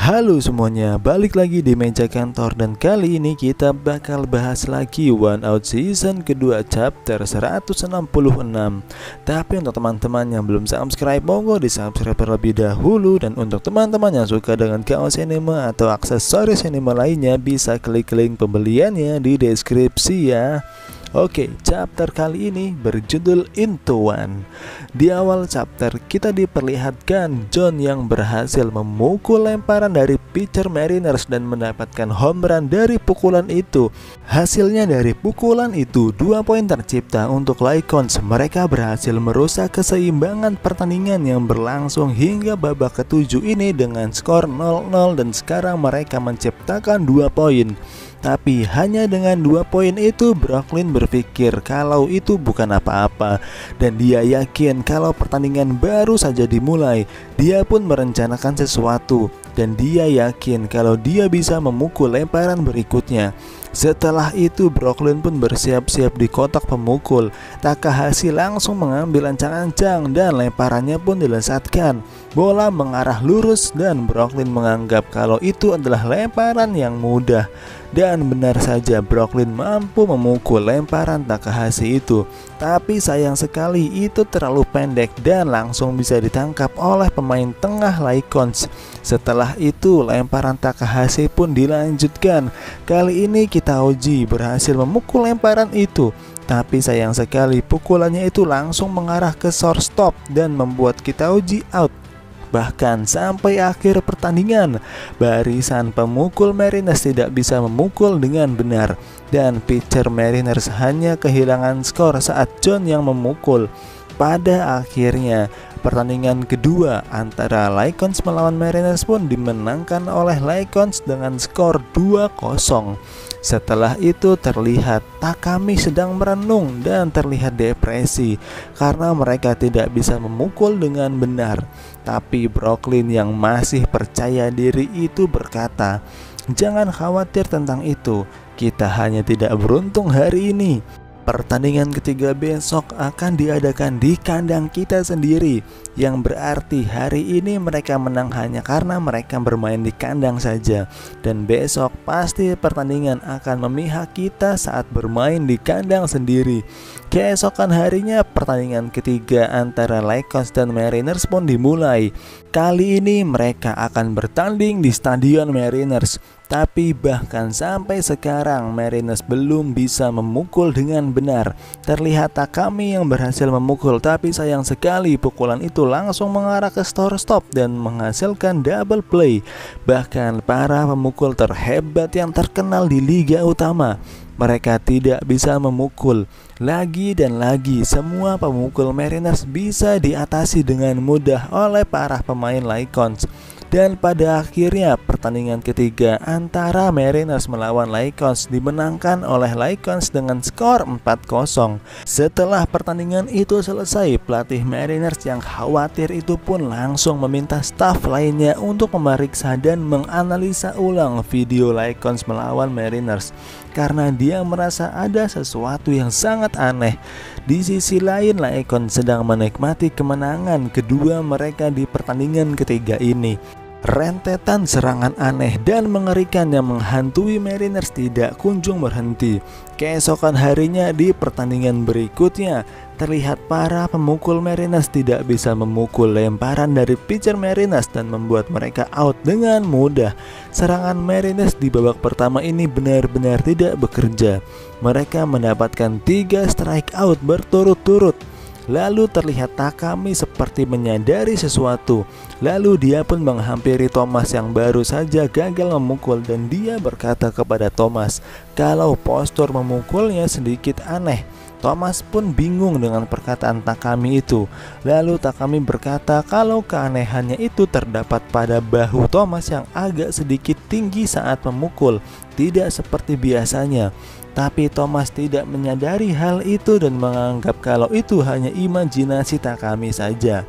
Halo semuanya, balik lagi di meja kantor dan kali ini kita bakal bahas lagi One Out Season kedua chapter 166. Tapi untuk teman-teman yang belum subscribe, monggo di subscribe terlebih dahulu. Dan untuk teman-teman yang suka dengan kaos anime atau aksesoris anime lainnya, bisa klik link pembeliannya di deskripsi ya. Oke, chapter kali ini berjudul Into One. Di awal chapter kita diperlihatkan John yang berhasil memukul lemparan dari pitcher Mariners dan mendapatkan home run dari pukulan itu. Hasilnya dari pukulan itu 2 poin tercipta untuk Lycons. Mereka berhasil merusak keseimbangan pertandingan yang berlangsung hingga babak ke-7 ini dengan skor 0-0 dan sekarang mereka menciptakan 2 poin. Tapi hanya dengan 2 poin itu Brooklyn berpikir kalau itu bukan apa-apa. Dan dia yakin kalau pertandingan baru saja dimulai. Dia pun merencanakan sesuatu. Dan dia yakin kalau dia bisa memukul lemparan berikutnya. Setelah itu Brooklyn pun bersiap-siap di kotak pemukul. Takahashi langsung mengambil ancang-ancang dan lemparannya pun dilesatkan. Bola mengarah lurus dan Brooklyn menganggap kalau itu adalah lemparan yang mudah. Dan benar saja Brooklyn mampu memukul lemparan Takahashi itu. Tapi sayang sekali itu terlalu pendek dan langsung bisa ditangkap oleh pemain tengah Lycons. Setelah itu lemparan Takahashi pun dilanjutkan. Kali ini Kitaoji berhasil memukul lemparan itu. Tapi sayang sekali pukulannya itu langsung mengarah ke shortstop dan membuat Kitaoji out. Bahkan sampai akhir pertandingan, barisan pemukul Mariners tidak bisa memukul dengan benar. Dan pitcher Mariners hanya kehilangan skor saat John yang memukul. Pada akhirnya, pertandingan kedua antara Lycons melawan Mariners pun dimenangkan oleh Lycons dengan skor 2-0. Setelah itu terlihat Takami sedang merenung dan terlihat depresi karena mereka tidak bisa memukul dengan benar. Tapi Brooklyn yang masih percaya diri itu berkata, "Jangan khawatir tentang itu, kita hanya tidak beruntung hari ini. Pertandingan ketiga besok akan diadakan di kandang kita sendiri, yang berarti hari ini mereka menang hanya karena mereka bermain di kandang saja. Dan besok pasti pertandingan akan memihak kita saat bermain di kandang sendiri." Keesokan harinya pertandingan ketiga antara Lycons dan Mariners pun dimulai. Kali ini mereka akan bertanding di Stadion Mariners. Tapi bahkan sampai sekarang Mariners belum bisa memukul dengan benar. Terlihat Takami yang berhasil memukul, tapi sayang sekali pukulan itu langsung mengarah ke shortstop dan menghasilkan double play. Bahkan para pemukul terhebat yang terkenal di Liga Utama, mereka tidak bisa memukul. Lagi dan lagi semua pemukul Mariners bisa diatasi dengan mudah oleh para pemain Lycons. Dan pada akhirnya pertandingan ketiga antara Mariners melawan Lycons dimenangkan oleh Lycons dengan skor 4-0. Setelah pertandingan itu selesai, pelatih Mariners yang khawatir itu pun langsung meminta staf lainnya untuk memeriksa dan menganalisa ulang video Lycons melawan Mariners karena dia merasa ada sesuatu yang sangat aneh. Di sisi lain, Lycons sedang menikmati kemenangan kedua mereka di pertandingan ketiga ini. Rentetan serangan aneh dan mengerikan yang menghantui Mariners tidak kunjung berhenti. Keesokan harinya di pertandingan berikutnya, terlihat para pemukul Mariners tidak bisa memukul lemparan dari pitcher Mariners dan membuat mereka out dengan mudah. Serangan Mariners di babak pertama ini benar-benar tidak bekerja. Mereka mendapatkan 3 strikeout berturut-turut. Lalu terlihat Takami seperti menyadari sesuatu. Lalu dia pun menghampiri Thomas yang baru saja gagal memukul dan dia berkata kepada Thomas kalau postur memukulnya sedikit aneh. Thomas pun bingung dengan perkataan Takami itu. Lalu Takami berkata kalau keanehannya itu terdapat pada bahu Thomas yang agak sedikit tinggi saat memukul, tidak seperti biasanya. Tapi Thomas tidak menyadari hal itu dan menganggap kalau itu hanya imajinasi Takami saja.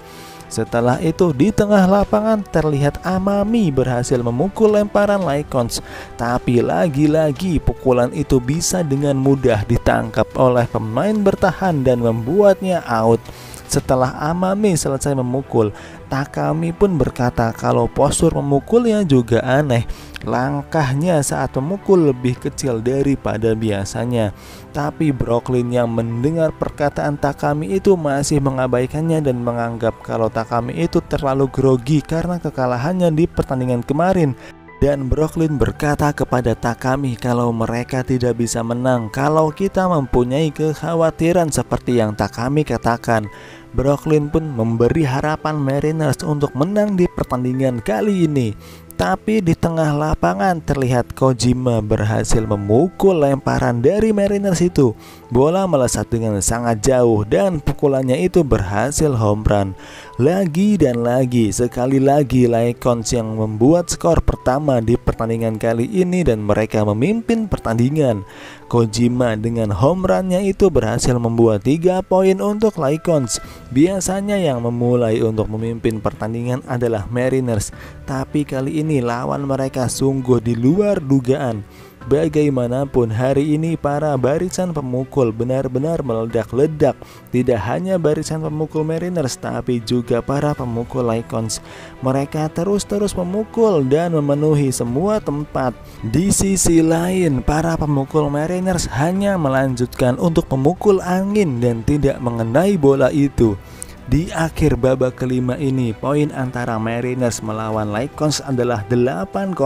Setelah itu di tengah lapangan terlihat Amami berhasil memukul lemparan Lycons. Tapi lagi-lagi pukulan itu bisa dengan mudah ditangkap oleh pemain bertahan dan membuatnya out. Setelah Amami selesai memukul, Takami pun berkata kalau postur memukulnya juga aneh. Langkahnya saat memukul lebih kecil daripada biasanya. Tapi Brooklyn yang mendengar perkataan Takami itu masih mengabaikannya dan menganggap kalau Takami itu terlalu grogi karena kekalahannya di pertandingan kemarin. Dan Brooklyn berkata kepada Takami kalau mereka tidak bisa menang kalau kita mempunyai kekhawatiran seperti yang Takami katakan. Brooklyn pun memberi harapan Mariners untuk menang di pertandingan kali ini. Tapi di tengah lapangan terlihat Kojima berhasil memukul lemparan dari Mariners itu. Bola melesat dengan sangat jauh dan pukulannya itu berhasil home run. Lagi dan lagi, sekali lagi Lycons yang membuat skor pertama di pertandingan kali ini dan mereka memimpin pertandingan. Kojima dengan home runnya itu berhasil membuat 3 poin untuk Lycons. Biasanya yang memulai untuk memimpin pertandingan adalah Mariners, tapi kali ini lawan mereka sungguh di luar dugaan. Bagaimanapun hari ini para barisan pemukul benar-benar meledak-ledak. Tidak hanya barisan pemukul Mariners tapi juga para pemukul Lycons. Mereka terus-terus memukul dan memenuhi semua tempat. Di sisi lain para pemukul Mariners hanya melanjutkan untuk memukul angin dan tidak mengenai bola itu. Di akhir babak kelima ini, poin antara Mariners melawan Lycons adalah 8-0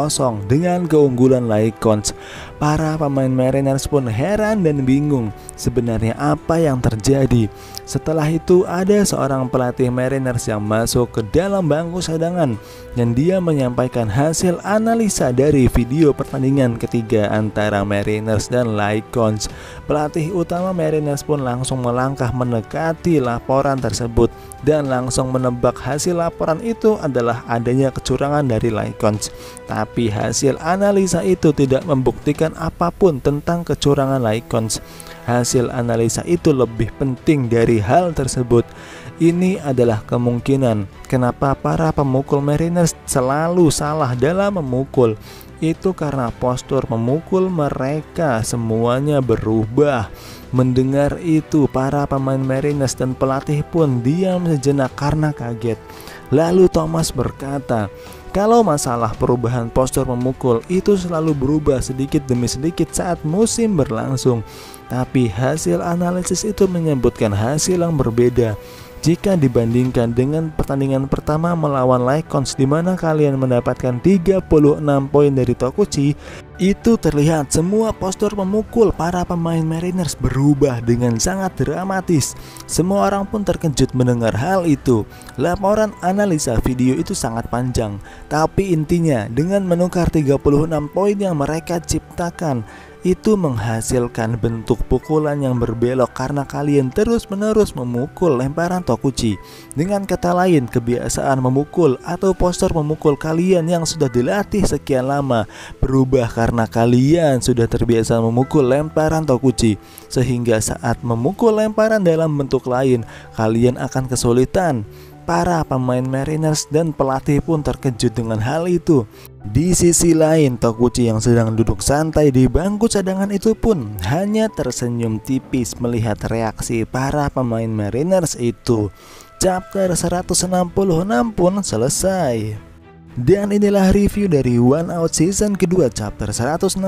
dengan keunggulan Lycons. Para pemain Mariners pun heran dan bingung sebenarnya apa yang terjadi. Setelah itu ada seorang pelatih Mariners yang masuk ke dalam bangku cadangan dan dia menyampaikan hasil analisa dari video pertandingan ketiga antara Mariners dan Lycons. Pelatih utama Mariners pun langsung melangkah mendekati laporan tersebut dan langsung menebak hasil laporan itu adalah adanya kecurangan dari Lycons. Tapi hasil analisa itu tidak membuktikan apapun tentang kecurangan Lycons. Hasil analisa itu lebih penting dari hal tersebut. Ini adalah kemungkinan kenapa para pemukul Mariners selalu salah dalam memukul. Itu karena postur memukul mereka semuanya berubah. Mendengar itu para pemain Mariners dan pelatih pun diam sejenak karena kaget. Lalu Thomas berkata, kalau masalah perubahan postur memukul itu selalu berubah sedikit demi sedikit saat musim berlangsung. Tapi hasil analisis itu menyebutkan hasil yang berbeda. Jika dibandingkan dengan pertandingan pertama melawan Lycons di mana kalian mendapatkan 36 poin dari Tokuchi, itu terlihat semua postur memukul para pemain Mariners berubah dengan sangat dramatis. Semua orang pun terkejut mendengar hal itu. Laporan analisa video itu sangat panjang, tapi intinya dengan menukar 36 poin yang mereka ciptakan, itu menghasilkan bentuk pukulan yang berbelok karena kalian terus-menerus memukul lemparan Tokuchi. Dengan kata lain, kebiasaan memukul atau postur memukul kalian yang sudah dilatih sekian lama berubah karena kalian sudah terbiasa memukul lemparan Tokuchi, sehingga saat memukul lemparan dalam bentuk lain, kalian akan kesulitan. Para pemain Mariners dan pelatih pun terkejut dengan hal itu. Di sisi lain, Tokuchi yang sedang duduk santai di bangku cadangan itu pun hanya tersenyum tipis melihat reaksi para pemain Mariners itu. Chapter 166 pun selesai. Dan inilah review dari One Out season kedua chapter 166.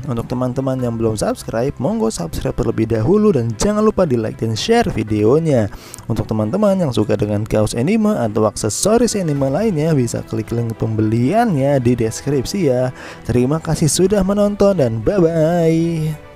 Untuk teman-teman yang belum subscribe, monggo subscribe terlebih dahulu dan jangan lupa di like dan share videonya. Untuk teman-teman yang suka dengan kaos anime atau aksesoris anime lainnya, bisa klik link pembeliannya di deskripsi ya. Terima kasih sudah menonton dan bye-bye.